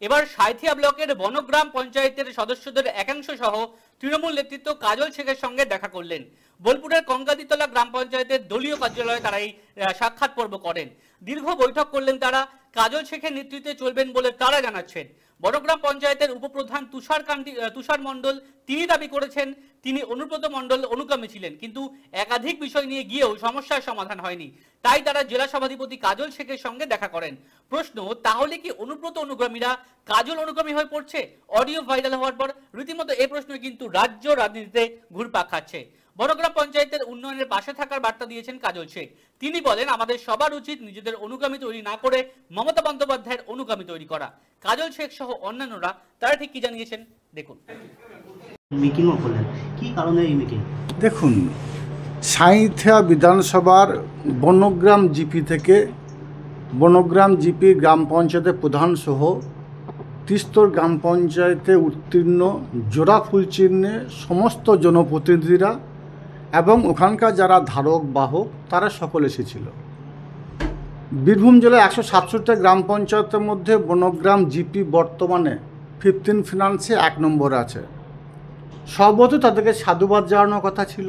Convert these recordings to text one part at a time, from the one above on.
এবার সাঁইথিয়া ব্লকের বনগ্রাম পঞ্চায়েতের সদস্যদের একাংশ সহ তৃণমূল নেতৃত্ব কাজল শেখের সঙ্গে দেখা করলেন। বোলপুরের কঙ্কাদিতলা গ্রাম পঞ্চায়েতের দলীয় কার্যালয়ে তারা এই সাক্ষাৎ পর্ব করেন। দীর্ঘ বৈঠক করলেন তারা। কাজল শেখের নেতৃত্বে চলবেন বলে তারা জানাচ্ছেন। বনগ্রাম পঞ্চায়েতের উপপ্রধান তুষার মণ্ডল তিনি দাবি করেছেন তিনি অনুব্রত মণ্ডল অনুগামী ছিলেন, কিন্তু একাধিক বিষয় নিয়ে গিয়েও সমস্যার সমাধান হয়নি। তাই তারা জেলা সভাধিপতি কাজল শেখের সঙ্গে দেখা করেন। প্রশ্ন, তাহলে কি অনুব্রত অনুগামীরা কাজল অনুগামী হয়ে পড়ছে? অডিও ভাইরাল হওয়ার পর রীতিমতো এই প্রশ্ন কিন্তু রাজ্য রাজনীতিতে ঘুরপাক খাচ্ছে। বনগ্রাম পঞ্চায়েতের উন্নয়নের পাশে থাকার বার্তা দিয়েছেন কাজল শেখ। তিনি বলেন, আমাদের সবার উচিত নিজেদের অনুগামী তৈরি না করে মমতা বন্দ্যোপাধ্যায়ের অনুগামী তৈরি করা। কাজল শেখ সহ অন্যান্যরা তারা ঠিক কি জানিয়েছেন দেখুন। মিটিংও করলেন, কি কারণে এই মিটিং? দেখুন, সাঁইথিয়া বিধানসভার বনগ্রাম জিপি থেকে বনগ্রাম জিপি গ্রাম পঞ্চায়েতের প্রধান সহ তিস্তর গ্রাম পঞ্চায়েতে উত্তীর্ণ জোড়া ফুল চিহ্নে সমস্ত জনপ্রতিনিধিরা এবং ওখানকার যারা ধারক বাহক তারা সকলে এসেছিল। বীরভূম জেলায় 167টা গ্রাম পঞ্চায়েতের মধ্যে বনগ্রাম জিপি বর্তমানে 15 ফিনান্সে 1 নম্বরে আছে। সর্বত তাদেরকে সাধুবাদ জানানোর কথা ছিল,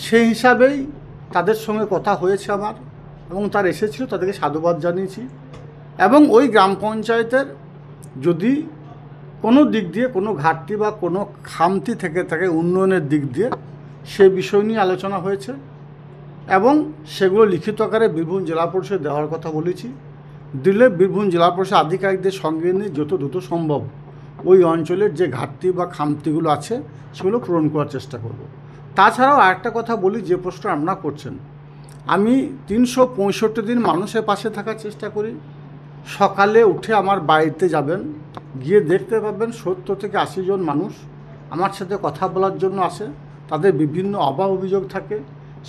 সেই হিসাবেই তাদের সঙ্গে কথা হয়েছে আমার, এবং তারা এসেছিল, তাদেরকে সাধুবাদ জানিয়েছি। এবং ওই গ্রাম পঞ্চায়েতের যদি কোনো দিক দিয়ে কোনো ঘাটতি বা কোনো খামতি থেকে থাকে উন্নয়নের দিক দিয়ে, সে বিষয় নিয়ে আলোচনা হয়েছে এবং সেগুলো লিখিত আকারে বীরভূম জেলা পরিষদে দেওয়ার কথা বলেছি। দিলে বীরভূম জেলা পরিষদ আধিকারিকদের সঙ্গে নিয়ে যত দ্রুত সম্ভব ওই অঞ্চলের যে ঘাটতি বা খামতিগুলো আছে সেগুলো পূরণ করার চেষ্টা করব। তাছাড়াও আরেকটা কথা বলি, যে প্রশ্ন আপনারা করছেন, আমি 365 দিন মানুষের পাশে থাকার চেষ্টা করি। সকালে উঠে আমার বাড়িতে যাবেন, গিয়ে দেখতে পাবেন 70 থেকে 80 জন মানুষ আমার সাথে কথা বলার জন্য আসে। তাদের বিভিন্ন অভাব অভিযোগ থাকে,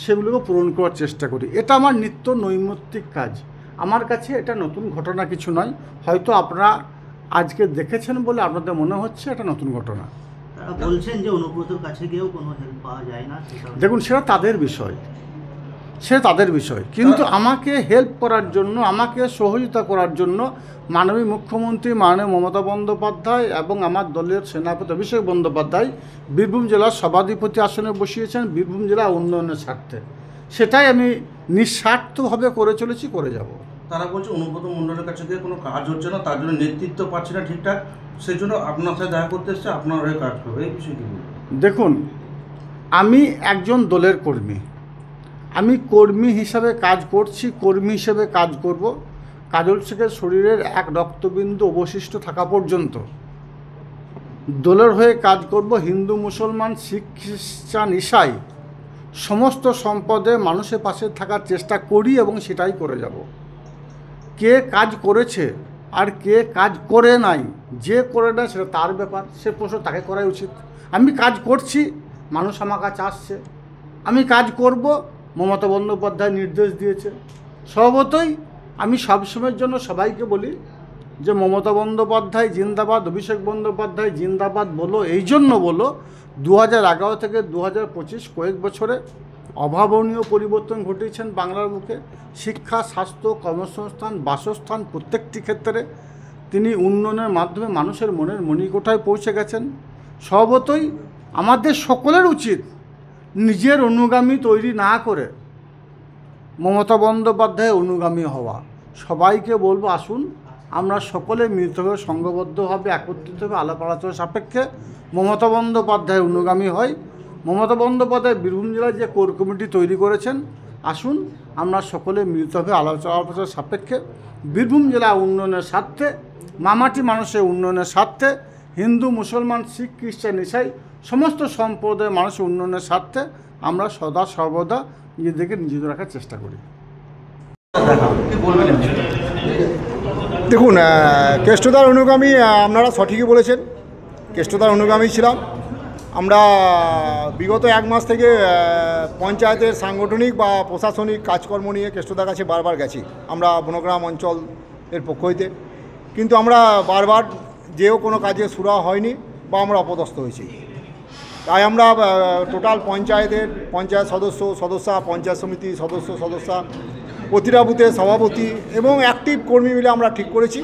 সেগুলোকে পূরণ করার চেষ্টা করি। এটা আমার নিত্য নৈমিত্তিক কাজ। আমার কাছে এটা নতুন ঘটনা কিছু নয়। হয়তো আপনারা আজকে দেখেছেন বলে আপনাদের মনে হচ্ছে এটা নতুন ঘটনা। তারা বলছেন যে অনুব্রতর কাছে গিয়েও কোনো হেল্প পাওয়া যায় না। দেখুন, সেটা তাদের বিষয়, কিন্তু আমাকে হেল্প করার জন্য, আমাকে সহযোগিতা করার জন্য মাননীয় মুখ্যমন্ত্রী মাননীয় মমতা বন্দ্যোপাধ্যায় এবং আমার দলের সেনাপতি অভিষেক বন্দ্যোপাধ্যায় বীরভূম জেলার সভাধিপতি আসনে বসিয়েছেন বীরভূম জেলা উন্নয়নের স্বার্থে। সেটাই আমি নিঃস্বার্থভাবে করে চলেছি, করে যাব। তারা বলছে অনুব্রত মণ্ডলের কাছে গিয়ে কোনো কাজ হচ্ছে না, তার জন্য নেতৃত্ব পাচ্ছে না ঠিকঠাক, সেই জন্য আপনার সাথে দেখা করতে এসছে, আপনার হয়ে কাজ করবে। এই বিষয়ে কি বলবেন? দেখুন, আমি একজন দলের কর্মী, আমি কর্মী হিসাবে কাজ করছি, কর্মী হিসেবে কাজ করব। কাজল শেখের শরীরের এক রক্তবিন্দু অবশিষ্ট থাকা পর্যন্ত দলের হয়ে কাজ করব। হিন্দু, মুসলমান, শিখ, খ্রিস্টান, ঈসাই সমস্ত সম্পদে মানুষের পাশে থাকার চেষ্টা করি এবং সেটাই করে যাব। কে কাজ করেছে আর কে কাজ করে নাই, যে করে না সেটা তার ব্যাপার, সে প্রশ্ন তাকে করাই উচিত। আমি কাজ করছি, মানুষ আমার কাছে আসছে, আমি কাজ করব। মমতা বন্দ্যোপাধ্যায় নির্দেশ দিয়েছে। স্বভাবতই আমি সবসময়ের জন্য সবাইকে বলি যে মমতা বন্দ্যোপাধ্যায় জিন্দাবাদ, অভিষেক বন্দ্যোপাধ্যায় জিন্দাবাদ বলো। এই জন্য বলো, 2011 থেকে 2025 কয়েক বছরে অভাবনীয় পরিবর্তন ঘটিয়েছেন বাংলার বুকে। শিক্ষা, স্বাস্থ্য, কর্মসংস্থান, বাসস্থান প্রত্যেকটি ক্ষেত্রে তিনি উন্নয়নের মাধ্যমে মানুষের মনের মণিকোঠায় পৌঁছে গেছেন। স্বভাবতই আমাদের সকলের উচিত নিজের অনুগামী তৈরি না করে মমতা বন্দ্যোপাধ্যায়ের অনুগামী হওয়া। সবাইকে বলবো, আসুন আমরা সকলে মিলিতভাবে সংঘবদ্ধভাবে একত্রিতভাবে আলাপ আলোচনা সাপেক্ষে মমতা বন্দ্যোপাধ্যায়ের অনুগামী হয়। মমতা বন্দ্যোপাধ্যায় বীরভূম জেলায় যে কোর কমিটি তৈরি করেছেন, আসুন আমরা সকলে মিলিতভাবে আলোচনা সাপেক্ষে বীরভূম জেলা উন্নয়নের স্বার্থে, মামাটি মানুষের উন্নয়নের স্বার্থে, হিন্দু, মুসলমান, শিখ, খ্রিস্টান, ঈসাই সমস্ত সম্প্রদায়ের মানুষের উন্নয়নের স্বার্থে আমরা সদা সর্বদা নিজেদেরকে নিয়োজিত রাখার চেষ্টা করি। দেখুন, কেষ্টদার অনুগামী আপনারা সঠিকই বলেছেন, কেষ্টদার অনুগামী ছিলাম আমরা। বিগত 1 মাস থেকে পঞ্চায়েতের সাংগঠনিক বা প্রশাসনিক কাজকর্ম নিয়ে কেষ্টদার কাছে বারবার গেছি আমরা বনগ্রাম অঞ্চলের পক্ষ হইতে, কিন্তু আমরা বারবার যেও কোনো কাজে সুরা হয়নি বা আমরা অপদস্থ হয়েছি। তাই আমরা টোটাল পঞ্চায়েত সদস্যা, পঞ্চায়েত সমিতি সদস্যা, প্রতিটা বুথের সভাপতি এবং অ্যাক্টিভ কর্মী মিলে আমরা ঠিক করেছি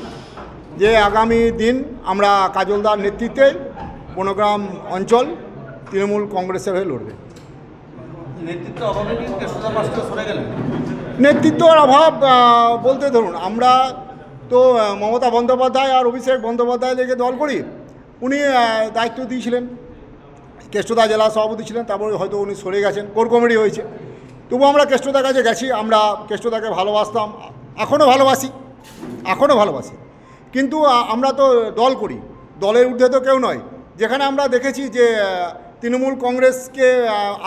যে আগামী দিন আমরা কাজলদার নেতৃত্বে বনগ্রাম অঞ্চল তৃণমূল কংগ্রেসের হয়ে লড়বে। নেতৃত্ব অভাবে কি কেষ্টদার পাশ থেকে সরে গেলেন? নেতৃত্বর অভাব বলতে ধরুন, আমরা তো মমতা বন্দ্যোপাধ্যায় আর অভিষেক বন্দ্যোপাধ্যায় থেকে দল করি। উনি দায়িত্ব দিয়েছিলেন, কেষ্টদা জেলা সভাপতি ছিলেন, তারপরে হয়তো উনি সরে গেছেন, কোর কমিটি হয়েছে। তবু আমরা কেষ্টদার কাছে গেছি, আমরা কেষ্টদাকে ভালোবাসতাম, এখনও ভালোবাসি। কিন্তু আমরা তো দল করি, দলের ঊর্ধ্বে তো কেউ নয়। যেখানে আমরা দেখেছি যে তৃণমূল কংগ্রেসকে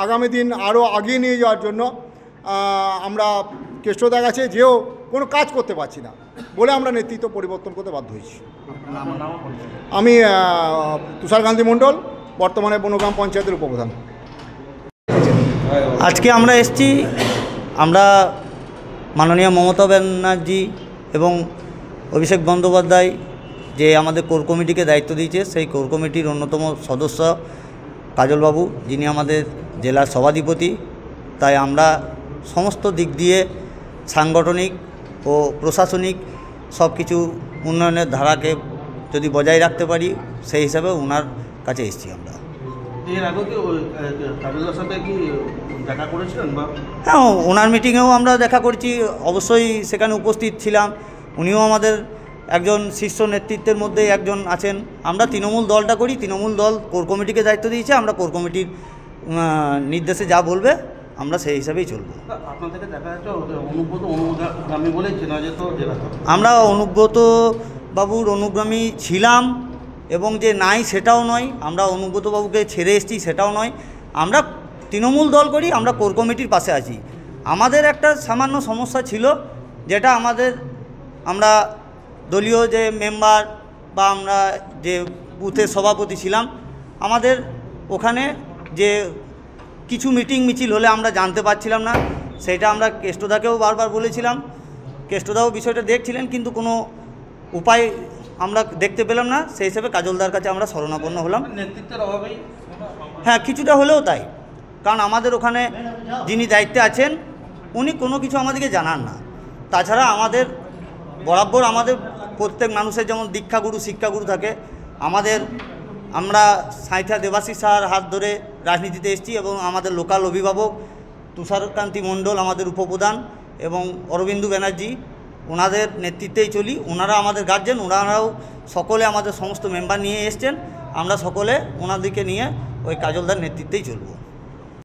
আগামী দিন আরও আগিয়ে নিয়ে যাওয়ার জন্য আমরা কেষ্টদার কাছে যেও কোনো কাজ করতে পারছি না বলে আমরা নেতৃত্ব পরিবর্তন করতে বাধ্য হয়েছি। আমি তুষারকান্তি মণ্ডল, বর্তমানে বনগ্রাম পঞ্চায়েতের উপপ্রধান। আজকে আমরা এসেছি, আমরা মাননীয় মমতা ব্যানার্জি এবং অভিষেক বন্দ্যোপাধ্যায় যে আমাদের কোর কমিটিকে দায়িত্ব দিয়েছে, সেই কোর কমিটির অন্যতম সদস্য কাজলবাবু, যিনি আমাদের জেলার সভাধিপতি। তাই আমরা সমস্ত দিক দিয়ে সাংগঠনিক ও প্রশাসনিক সব কিছু উন্নয়নের ধারাকে যদি বজায় রাখতে পারি, সেই হিসাবে ওনার কাছে এসেছি আমরা। এর আগে কি কাজলদার সাথে কি দেখা করেছিলেন? বা হ্যাঁ, ওনার মিটিংয়েও আমরা দেখা করছি, অবশ্যই সেখানে উপস্থিত ছিলাম। উনিও আমাদের একজন শীর্ষ নেতৃত্বের মধ্যে একজন আছেন। আমরা তৃণমূল দলটা করি, তৃণমূল দল কোর কমিটিকে দায়িত্ব দিয়েছে, আমরা কোর কমিটির নির্দেশে যা বলবে আমরা সেই হিসাবেই চলব। আপনার থেকে দেখা যাচ্ছে অনুগামী বলেই চেনা যেত জেলা। আমরা অনুব্রত বাবুর অনুগামী ছিলাম এবং যে নাই সেটাও নয়, আমরা অনুব্রত বাবুকে ছেড়ে এসেছি সেটাও নয়। আমরা তৃণমূল দল করি, আমরা কোর কমিটির পাশে আছি। আমাদের একটা সামান্য সমস্যা ছিল, যেটা আমরা দলীয় যে মেম্বার বা আমরা যে বুথের সভাপতি ছিলাম, আমাদের ওখানে যে কিছু মিটিং মিছিল হলে আমরা জানতে পারছিলাম না। সেটা আমরা কেষ্টদাকেও বারবার বলেছিলাম, কেষ্টদাও বিষয়টা দেখছিলেন, কিন্তু কোনো উপায় আমরা দেখতে পেলাম না। সেই হিসেবে কাজলদার কাছে আমরা শরণাপন্ন হলাম। নেতৃত্বের অভাবেই? হ্যাঁ, কিছুটা হলেও তাই। কারণ আমাদের ওখানে যিনি দায়িত্বে আছেন উনি কোনো কিছু আমাদেরকে জানান না। তাছাড়া আমাদের বরাবর আমাদের প্রত্যেক মানুষের যেমন দীক্ষাগুরু শিক্ষাগুরু থাকে, আমরা সাঁইথিয়া দেবাশিস স্যার হাত ধরে রাজনীতিতে এসেছি এবং আমাদের লোকাল অভিভাবক তুষারকান্তি মণ্ডল আমাদের উপপ্রধান এবং অরবিন্দু ব্যানার্জি, ওনাদের নেতৃত্বেই চলি। ওনারা আমাদের গার্জেন, ওনারাও সকলে আমাদের সমস্ত মেম্বার নিয়ে এসছেন। আমরা সকলে ওনাদেরকে নিয়ে ওই কাজলদার নেতৃত্বেই চলব।